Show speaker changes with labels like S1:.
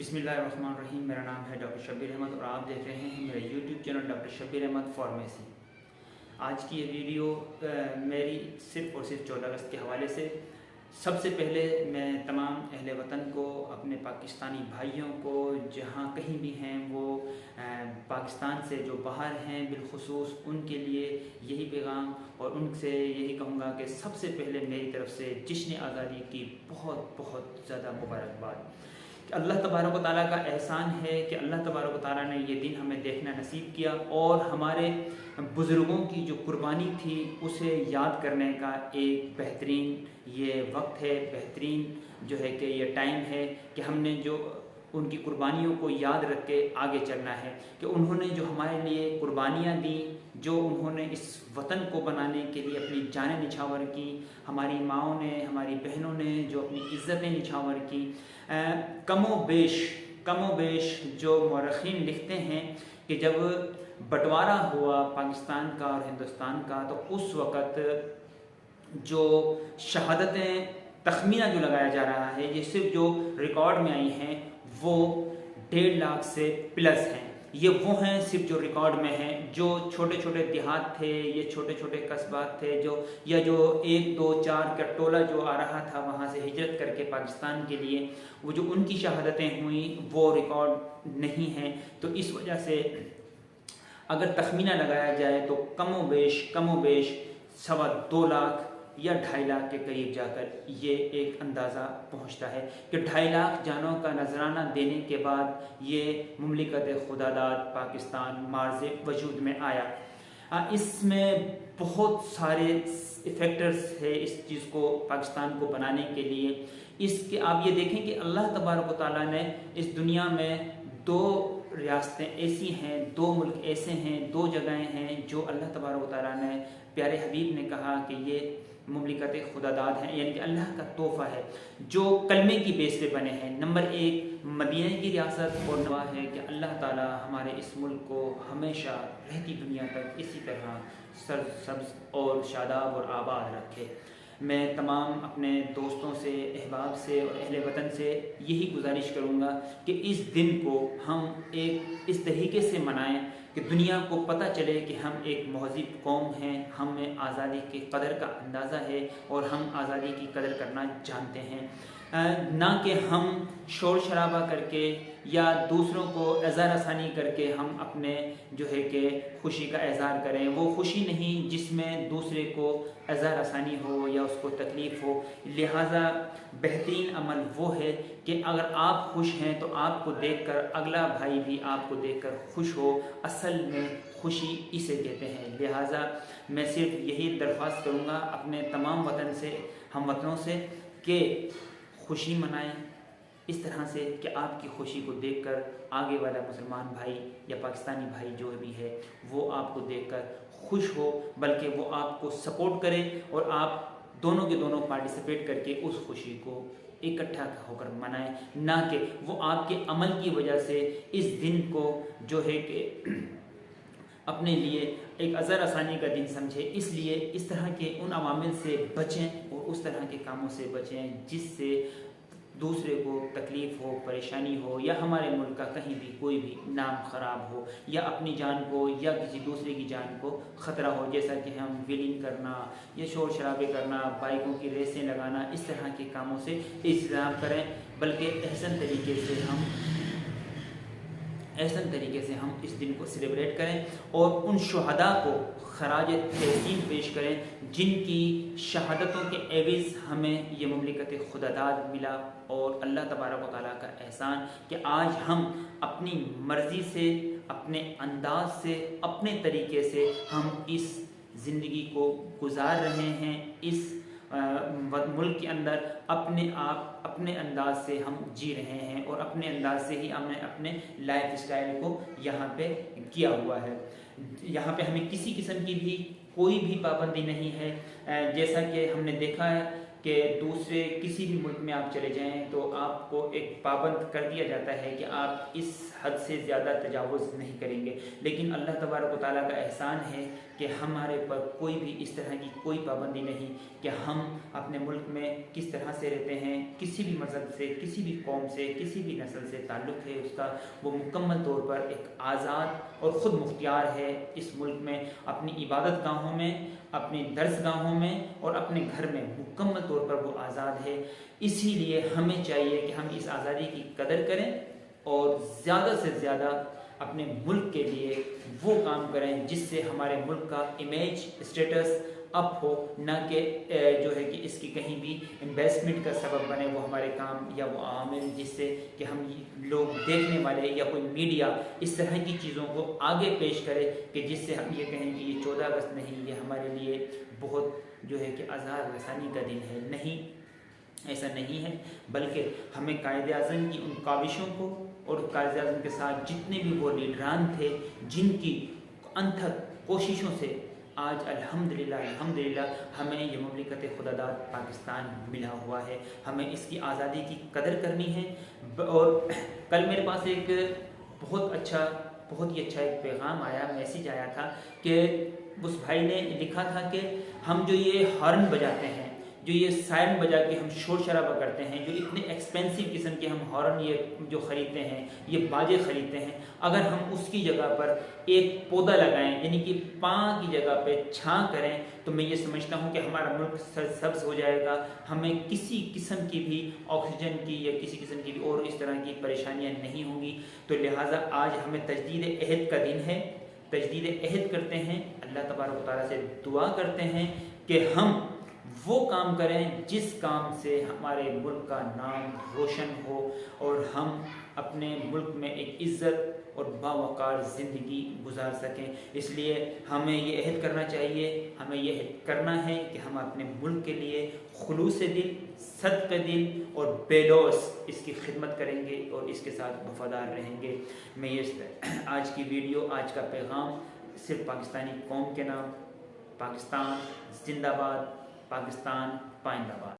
S1: बिस्मिल्लाहिर्रहमानिर्रहीम। मेरा नाम है डॉक्टर शब्बीर अहमद और आप देख रहे हैं मेरे YouTube channel doctor Shabbir Ahmad pharmacy. आज की ये वीडियो मेरी सिर्फ़ और सिर्फ 14 अगस्त के हवाले से। सबसे पहले मैं तमाम अहले वतन को, अपने पाकिस्तानी भाइयों को जहाँ कहीं भी हैं वो पाकिस्तान से जो बाहर हैं बिलखुसूस उनके लिए यही पैगाम और उनसे यही कहूँगा कि सबसे पहले मेरी तरफ से जश्न आज़ादी की बहुत बहुत ज़्यादा मुबारकबाद। अल्लाह तबारक व तआला का एहसान है कि अल्लाह तबारक व तआला ने ये दिन हमें देखना नसीब किया और हमारे बुज़ुर्गों की जो कुर्बानी थी उसे याद करने का एक बेहतरीन ये वक्त है, बेहतरीन जो है कि ये टाइम है कि हमने जो उनकी कुर्बानियों को याद रख के आगे चलना है कि उन्होंने जो हमारे लिए कुर्बानियाँ दी, जो उन्होंने इस वतन को बनाने के लिए अपनी जानें निछावर की, हमारी माँओं ने, हमारी बहनों ने जो अपनी इज़्ज़तें निछावर की। कमो बेश जो मौरख़ीन लिखते हैं कि जब बंटवारा हुआ पाकिस्तान का और हिंदुस्तान का तो उस वक़्त जो शहादतें तखमीना जो लगाया जा रहा है ये सिर्फ जो रिकॉर्ड में आई हैं वो 1.5 लाख से प्लस हैं। ये वो हैं सिर्फ जो रिकॉर्ड में हैं। जो छोटे छोटे देहात थे, ये छोटे छोटे कस्बात थे जो 1 2 4 का टोला जो आ रहा था वहाँ से हिजरत करके पाकिस्तान के लिए, वो जो उनकी शहादतें हुई वो रिकॉर्ड नहीं हैं। तो इस वजह से अगर तखमीना लगाया जाए तो कमो बेश 2.25 लाख या 2.5 लाख के करीब जाकर ये एक अंदाज़ा पहुंचता है कि 2.5 लाख जानों का नजराना देने के बाद ये मुमलिकत खुदादाद पाकिस्तान मार्ज़ वजूद में आया। इसमें बहुत सारे फैक्टर्स है इस चीज़ को, पाकिस्तान को बनाने के लिए। इसके आप ये देखें कि अल्लाह तबारक व तआला ने इस दुनिया में 2 रियासतें ऐसी हैं, 2 मुल्क ऐसे हैं, 2 जगहें हैं जो अल्लाह तबारक व तआला ने प्यारे हबीब ने कहा कि ये मुमलिकत खुदादाद हैं, यानी कि अल्लाह का तोहफ़ा है जो कलमे की बेस पे बने हैं। नंबर 1 मदीना की रियासत और नवा है कि अल्लाह ताला हमारे इस मुल्क को हमेशा रहती दुनिया तक इसी तरह सरसब्ज़ और शादाब और आबाद रखे। मैं तमाम अपने दोस्तों से, अहबाब से और अहले वतन से यही गुजारिश करूँगा कि इस दिन को हम एक इस तरीके से मनाएं कि दुनिया को पता चले कि हम एक महज़िब कौम हैं, हमें आज़ादी की कदर का अंदाज़ा है और हम आज़ादी की कदर करना जानते हैं। ना कि हम शोर शराबा करके या दूसरों को एज़ार आसानी करके हम अपने जो है कि खुशी का इज़हार करें। वो खुशी नहीं जिसमें दूसरे को एज़ार आसानी हो या उसको तकलीफ़ हो। लिहाजा बेहतरीन अमल वो है कि अगर आप खुश हैं तो आपको देखकर अगला भाई भी आपको देखकर खुश हो। असल में खुशी इसे कहते हैं। लिहाजा मैं सिर्फ यही दरख्वास्त करूँगा अपने तमाम वतन से, हम वतनों से कि खुशी मनाएं इस तरह से कि आपकी खुशी को देखकर आगे वाला मुसलमान भाई या पाकिस्तानी भाई जो भी है वो आपको देखकर खुश हो, बल्कि वो आपको सपोर्ट करे और आप दोनों के दोनों पार्टिसिपेट करके उस खुशी को इकट्ठा होकर मनाएं, ना कि वो आपके अमल की वजह से इस दिन को जो है कि अपने लिए एक अज़र आसानी का दिन समझे। इसलिए इस तरह के उन अवामिल से बचें और उस तरह के कामों से बचें जिससे दूसरे को तकलीफ़ हो, परेशानी हो या हमारे मुल्क का कहीं भी कोई भी नाम ख़राब हो या अपनी जान को या किसी दूसरे की जान को ख़तरा हो। जैसा कि हम व्हीलिंग करना या शोर शराबे करना, बाइकों की रेसें लगाना, इस तरह के कामों से इज्तिनाब करें, बल्कि एहसन तरीके से हम इस दिन को सेलिब्रेट करें और उन शुहदा को खराज तहसीन पेश करें जिनकी शहादतों के एवज़ हमें ये मुमलिकत खुदादाद मिला और अल्लाह तबारक व तआला का एहसान कि आज हम अपनी मर्ज़ी से, अपने अंदाज से, अपने तरीके से हम इस ज़िंदगी को गुजार रहे हैं। इस मुल्क के अंदर अपने अंदाज से हम जी रहे हैं और अपने अंदाज से ही हमने अपने लाइफ स्टाइल को यहाँ पे किया हुआ है। यहाँ पे हमें किसी किस्म की भी कोई भी पाबंदी नहीं है। जैसा कि हमने देखा है کہ دوسرے کسی بھی ملک میں آپ چلے جائیں تو آپ کو ایک پابند کر دیا جاتا ہے کہ آپ اس حد سے زیادہ تجاوز نہیں کریں گے، لیکن اللہ تبارک و تعالیٰ کا احسان ہے کہ ہمارے پر کوئی بھی اس طرح کی کوئی پابندی نہیں کہ ہم اپنے ملک میں کس طرح سے رہتے ہیں، کسی بھی مذہب سے، کسی بھی قوم سے، کسی بھی نسل سے تعلق ہے اس کا، وہ مکمل طور پر ایک آزاد اور خود مختار ہے اس ملک میں اپنی عبادت گاہوں میں، اپنی درس گاہوں میں اور اپنے گھر میں مکمل طور پر وہ آزاد ہے۔ اسی لیے ہمیں چاہیے کہ ہم اس آزادی کی قدر کریں اور زیادہ سے زیادہ اپنے ملک کے لیے وہ کام کریں جس سے ہمارے ملک کا امیج اسٹیٹس اپ ہو، نہ کہ جو ہے کہ اس کی کہیں بھی انویسٹمنٹ کا سبب بنے وہ ہمارے کام یا وہ عوامل، جس سے کہ ہم لوگ دیکھنے والے یا کوئی میڈیا اس طرح کی چیزوں کو آگے پیش کرے کہ جس سے ہم یہ کہیں کہ یہ 14 اگست نہیں، یہ ہمارے لیے بہت جو ہے کہ آزار رسانی کا دن ہے۔ نہیں، ایسا نہیں ہے، بلکہ ہمیں قائد اعظم کی ان کاوشوں کو اور قائد اعظم کے ساتھ جتنے بھی وہ لیڈران تھے جن کی انتھک کوششوں سے آج الحمدللہ ہمیں یہ مملکت خداداد پاکستان ملا ہوا ہے۔ ہمیں اس کی آزادی کی قدر کرنی ہے۔ اور کل میرے پاس ایک بہت ہی اچھا ایک پیغام آیا، میسیج آیا تھا کہ اس بھائی نے لکھا تھا کہ ہم جو یہ ہارن بجاتے ہیں، جو یہ سائرن بجا کے ہم شور شرابہ کرتے ہیں، جو اتنے ایکسپینسو قسم کے ہم ہارن یہ جو خریدتے ہیں، یہ باجے خریدتے ہیں، اگر ہم اس کی جگہ پر ایک پودا لگائیں، یعنی کہ پاں کی جگہ پہ چھاں کریں، تو میں یہ سمجھتا ہوں کہ ہمارا ملک سرسبز ہو جائے گا، ہمیں کسی قسم کی بھی آکسیجن کی یا کسی قسم کی بھی اور اس طرح کی پریشانیاں نہیں ہوں گی۔ تو لہٰذا آج ہمیں تجدید عہد کا دن ہے، تجدید عہد کرتے ہیں، اللہ تبارک و تعالیٰ سے دعا کرتے ہیں کہ ہم وہ کام کریں جس کام سے ہمارے ملک کا نام روشن ہو اور ہم اپنے ملک میں ایک عزت اور باوقار زندگی گزار سکیں۔ اس لیے ہمیں یہ عہد کرنا چاہیے، ہمیں یہ عہد کرنا ہے کہ ہم اپنے ملک کے لیے خلوص دل، صدق دل اور بے لوث اس کی خدمت کریں گے اور اس کے ساتھ وفادار رہیں گے۔ میں یہ آج کی ویڈیو، آج کا پیغام صرف پاکستانی قوم کے نام، پاکستان زندہ باد، پاکستان پائندہ باد۔